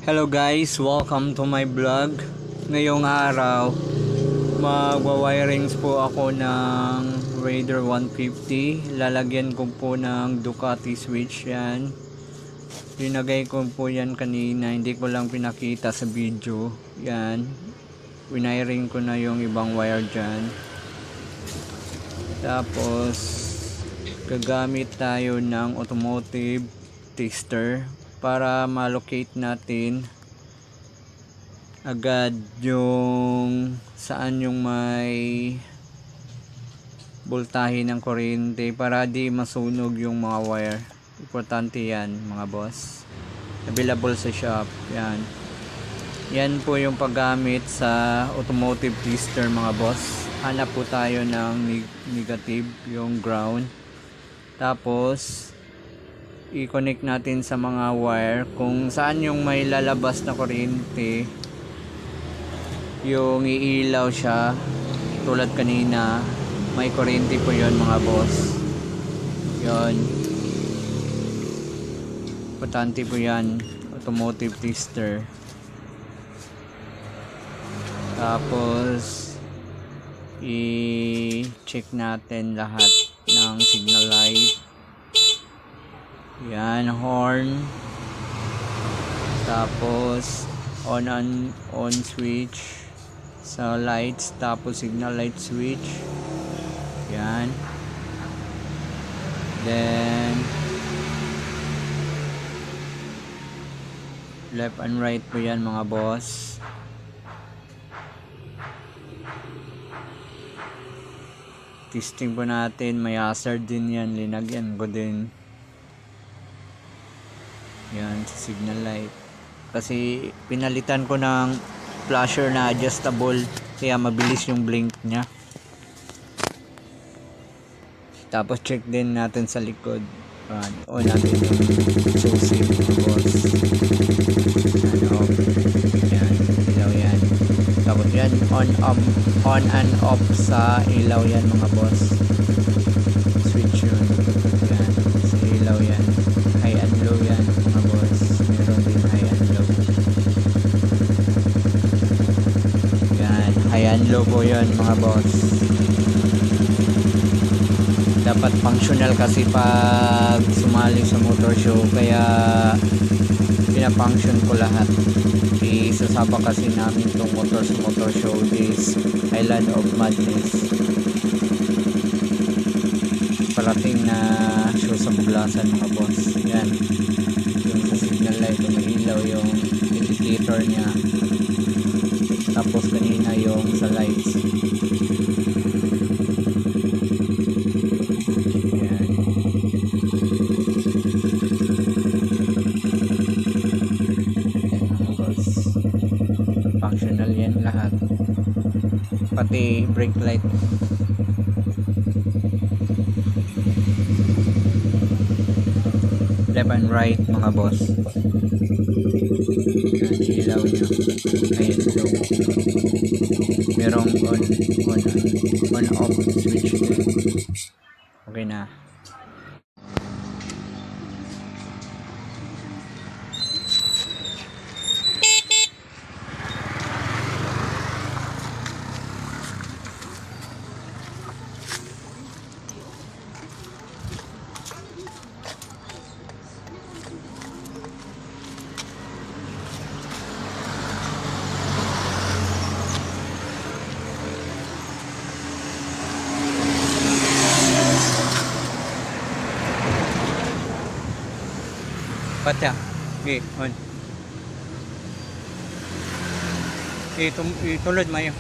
Hello guys, welcome to my vlog. Ngayong araw, magwa-wirings po ako ng Raider 150. Lalagyan ko po ng Ducati switch yan. Pinagay ko po yan kanina, hindi ko lang pinakita sa video. Yan, winiring ko na yung ibang wire dyan. Tapos, gagamit tayo ng automotive tester para ma-locate natin agad yung saan yung may voltahe ng kuryente para di masunog yung mga wire. Importante yan mga boss. Available sa shop. Yan po yung paggamit sa automotive tester mga boss. Hanap po tayo ng negative, yung ground. Tapos i-connect natin sa mga wire kung saan yung may lalabas na kuryente, yung iilaw siya tulad kanina, may kuryente po yon mga boss. Yon, importante po yan, automotive tester. Tapos i-check natin lahat ng signal light. Yan, horn. Tapos on switch sa lights, tapos signal light switch. Yan. Then left and right po yan mga boss. Testing po natin, may hazard din yan, linagyan ko din yan sa signal light kasi pinalitan ko ng flasher na adjustable kaya mabilis yung blink nya. Tapos check din natin sa likod, on natin yung susi boss. Off. Yan, ilaw yan. Tapos yan, on and off sa ilaw yan mga boss. Switch yun. Yan, sa ilaw yan. High and low yan mga boss. Meron din high and low. Yan, high and low po yan mga boss. Dapat functional kasi pag sumali sa motor show, kaya pinafunction ko lahat. Isasaba kasi namin itong motor sa motor show, is Island of Madness. Parating na show sa Buglasan mga boss. Yan, yung sa signal light, may ilaw yung indicator nya. Tapos kanina yung sa lights. Yan. Tapos functional yan lahat, pati brake light. Left and right mga boss. Yan, ilaw nyo. Ayan, low. Merong on off switch din. Okay na. Patya. Okay, on. Itulad mayo.